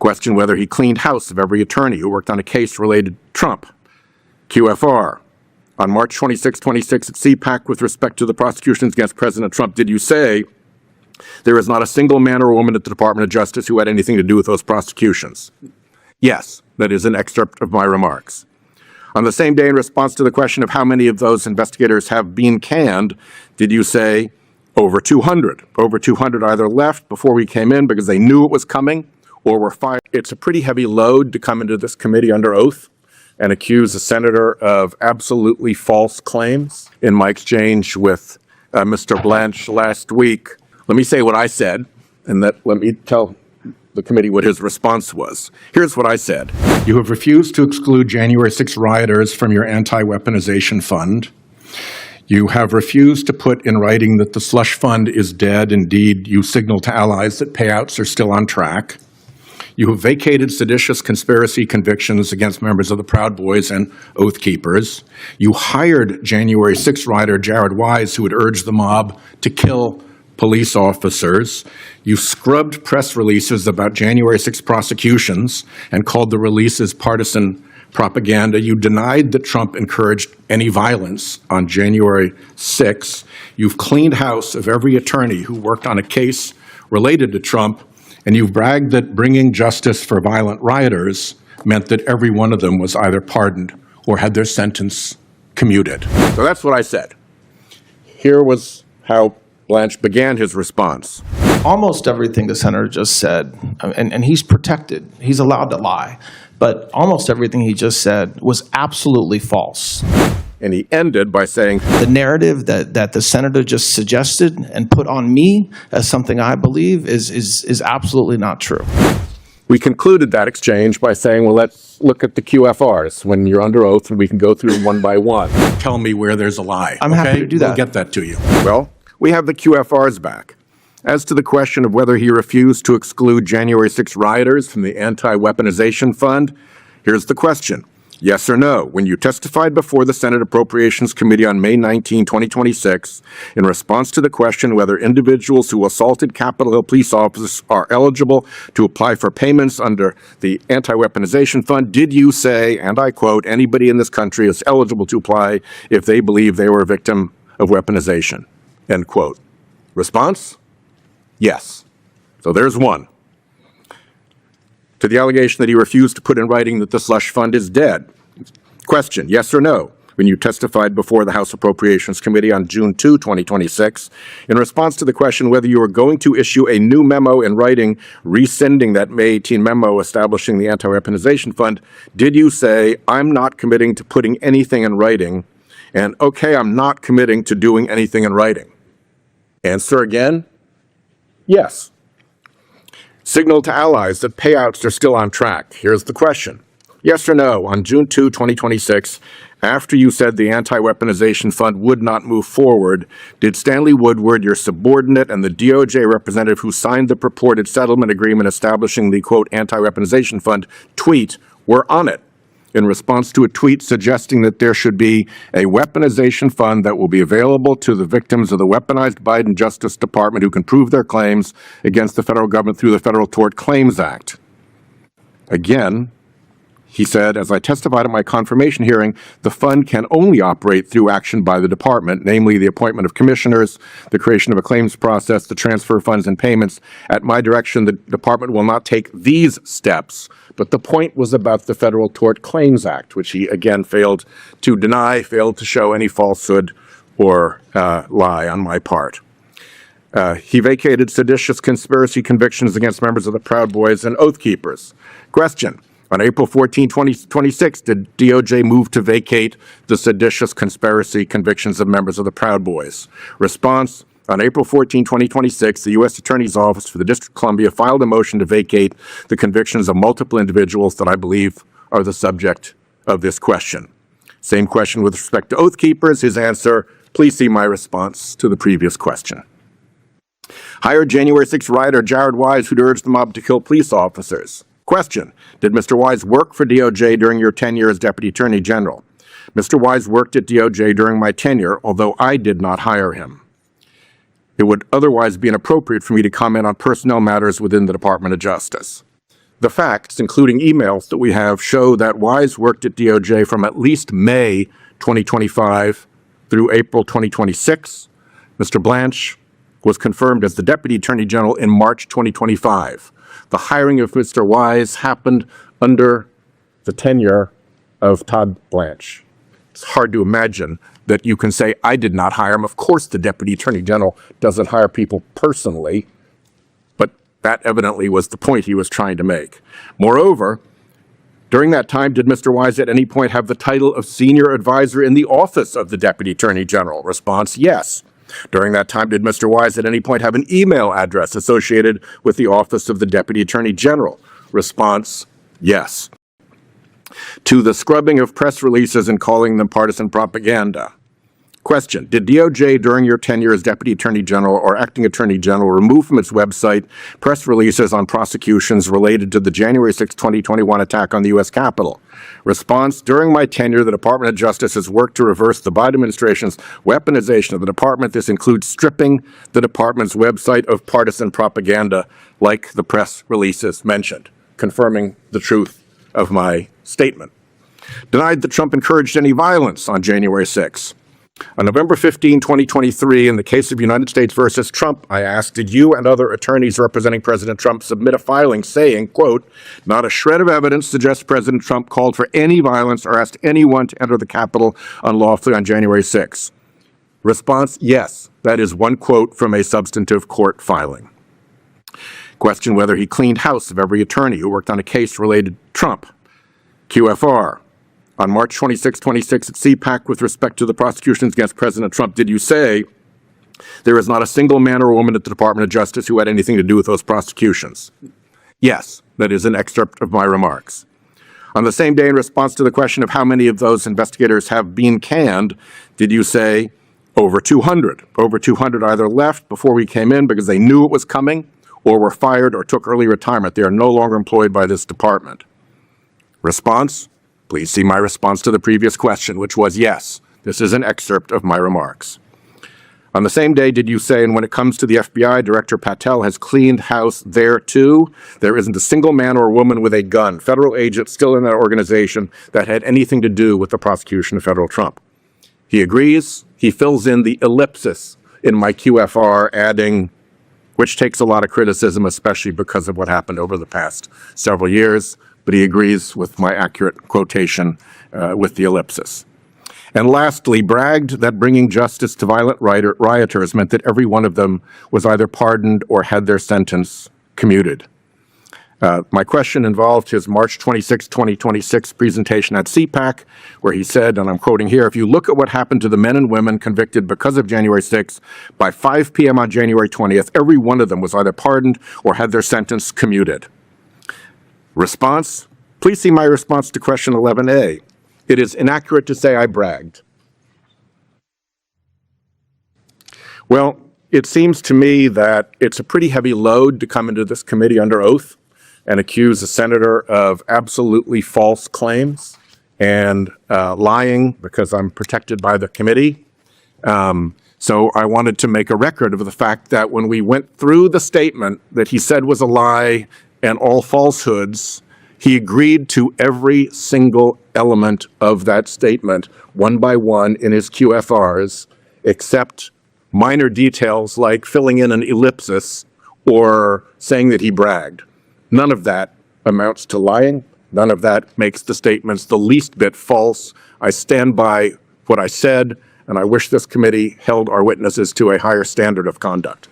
Question whether he cleaned house of every attorney who worked on a case related to Trump. QFR. On March 26, 26 at CPAC, with respect to the prosecutions against President Trump, did you say there is not a single man or woman at the Department of Justice who had anything to do with those prosecutions? Yes, that is an excerpt of my remarks. On the same day, in response to the question of how many of those investigators have been canned, did you say over 200? Over 200 either left before we came in because they knew it was coming or were fired. It's a pretty heavy load to come into this committee under oath and accuse a senator of absolutely false claims. In my exchange with Mr. Blanche last week, let me say what I said, and let me tell the committee what his response was. Here's what I said. You have refused to exclude January 6 rioters from your anti-weaponization fund. You have refused to put in writing that the slush fund is dead. Indeed, you signal to allies that payouts are still on track. You have vacated seditious conspiracy convictions against members of the Proud Boys and Oath Keepers. You hired January 6 rioter Jared Wise, who had urged the mob to kill police officers. You scrubbed press releases about January 6 prosecutions and called the releases partisan propaganda. You denied that Trump encouraged any violence on January 6. You've cleaned house of every attorney who worked on a case related to Trump, and you've bragged that bringing justice for violent rioters meant that every one of them was either pardoned or had their sentence commuted. So that's what I said. Here was how Blanche began his response. Almost everything the senator just said, and he's protected, he's allowed to lie, but almost everything he just said was absolutely false. And he ended by saying, the narrative that the senator just suggested and put on me as something I believe is absolutely not true. We concluded that exchange by saying, well, let's look at the QFRs when you're under oath and we can go through them one by one. Tell me where there's a lie. I'm happy to do that. We'll get that to you. Well, we have the QFRs back. As to the question of whether he refused to exclude January 6 rioters from the anti-weaponization fund, here's the question. Yes or no? When you testified before the Senate Appropriations Committee on May 19, 2026, in response to the question whether individuals who assaulted Capitol Hill police officers are eligible to apply for payments under the anti-weaponization fund, did you say, and I quote, anybody in this country is eligible to apply if they believe they were a victim of weaponization, end quote. Response? Yes. So there's one. To the allegation that he refused to put in writing that the slush fund is dead. Question, yes or no? When you testified before the House Appropriations Committee on June 2, 2026, in response to the question whether you were going to issue a new memo in writing rescinding that May 18 memo establishing the anti-weaponization fund, did you say, I'm not committing to putting anything in writing, and okay, I'm not committing to doing anything in writing? Answer again, yes. Signal to allies that payouts are still on track. Here's the question. Yes or no, on June 2, 2026, after you said the anti-weaponization fund would not move forward, did Stanley Woodward, your subordinate, and the DOJ representative who signed the purported settlement agreement establishing the, quote, anti-weaponization fund, tweet, "We're on it," in response to a tweet suggesting that there should be a weaponization fund that will be available to the victims of the weaponized Biden Justice Department who can prove their claims against the federal government through the Federal Tort Claims Act? Again, he said, as I testified at my confirmation hearing, the fund can only operate through action by the department, namely the appointment of commissioners, the creation of a claims process, the transfer of funds and payments. At my direction, the department will not take these steps. But the point was about the Federal Tort Claims Act, which he again failed to deny, failed to show any falsehood or lie on my part. He vacated seditious conspiracy convictions against members of the Proud Boys and Oath Keepers. Question. On April 14, 2026, did DOJ move to vacate the seditious conspiracy convictions of members of the Proud Boys? Response, on April 14, 2026, the U.S. Attorney's Office for the District of Columbia filed a motion to vacate the convictions of multiple individuals that I believe are the subject of this question. Same question with respect to Oath Keepers. His answer, please see my response to the previous question. Hired January 6 rioter Jared Wise, who'd urged the mob to kill police officers. Question, did Mr. Wise work for DOJ during your tenure as Deputy Attorney General? Mr. Wise worked at DOJ during my tenure, although I did not hire him. It would otherwise be inappropriate for me to comment on personnel matters within the Department of Justice. The facts, including emails that we have, show that Wise worked at DOJ from at least May 2025 through April 2026. Mr. Blanche was confirmed as the Deputy Attorney General in March 2025. The hiring of Mr. Wise happened under the tenure of Todd Blanche. It's hard to imagine that you can say, I did not hire him. Of course, the Deputy Attorney General doesn't hire people personally, but that evidently was the point he was trying to make. Moreover, during that time, did Mr. Wise at any point have the title of Senior Advisor in the Office of the Deputy Attorney General? Response, yes. During that time, did Mr. Wise at any point have an email address associated with the Office of the Deputy Attorney General? Response, yes. To the scrubbing of press releases and calling them partisan propaganda. Question, did DOJ during your tenure as Deputy Attorney General or Acting Attorney General remove from its website press releases on prosecutions related to the January 6, 2021 attack on the U.S. Capitol? Response, during my tenure, the Department of Justice has worked to reverse the Biden administration's weaponization of the department. This includes stripping the department's website of partisan propaganda like the press releases mentioned, confirming the truth of my statement. Denied that Trump encouraged any violence on January 6. On November 15, 2023, in the case of United States versus Trump, I asked, did you and other attorneys representing President Trump submit a filing saying, quote, not a shred of evidence suggests President Trump called for any violence or asked anyone to enter the Capitol unlawfully on January 6? Response, yes. That is one quote from a substantive court filing. Question whether he cleaned house of every attorney who worked on a case related to Trump. QFR. On March 26, 26 at CPAC, with respect to the prosecutions against President Trump, did you say there is not a single man or woman at the Department of Justice who had anything to do with those prosecutions? Yes, that is an excerpt of my remarks. On the same day, in response to the question of how many of those investigators have been canned, did you say over 200? Over 200 either left before we came in because they knew it was coming or were fired or took early retirement. They are no longer employed by this department. Response? Please see my response to the previous question, which was yes. This is an excerpt of my remarks. On the same day, did you say, and when it comes to the FBI, Director Patel has cleaned house there too? There isn't a single man or woman with a gun, federal agent still in that organization, that had anything to do with the prosecution of federal Trump. He agrees. He fills in the ellipsis in my QFR, adding, which takes a lot of criticism, especially because of what happened over the past several years. But he agrees with my accurate quotation with the ellipsis. And lastly, bragged that bringing justice to violent rioters meant that every one of them was either pardoned or had their sentence commuted. My question involved his March 26, 2026 presentation at CPAC, where he said, and I'm quoting here, if you look at what happened to the men and women convicted because of January 6, by 5 p.m. on January 20th, every one of them was either pardoned or had their sentence commuted. Response, please see my response to question 11A. It is inaccurate to say I bragged. Well, it seems to me that it's a pretty heavy load to come into this committee under oath and accuse a senator of absolutely false claims and lying because I'm protected by the committee. So I wanted to make a record of the fact that when we went through the statement that he said was a lie and all falsehoods, he agreed to every single element of that statement, one by one in his QFRs, except minor details like filling in an ellipsis or saying that he bragged. None of that amounts to lying. None of that makes the statements the least bit false. I stand by what I said, and I wish this committee held our witnesses to a higher standard of conduct.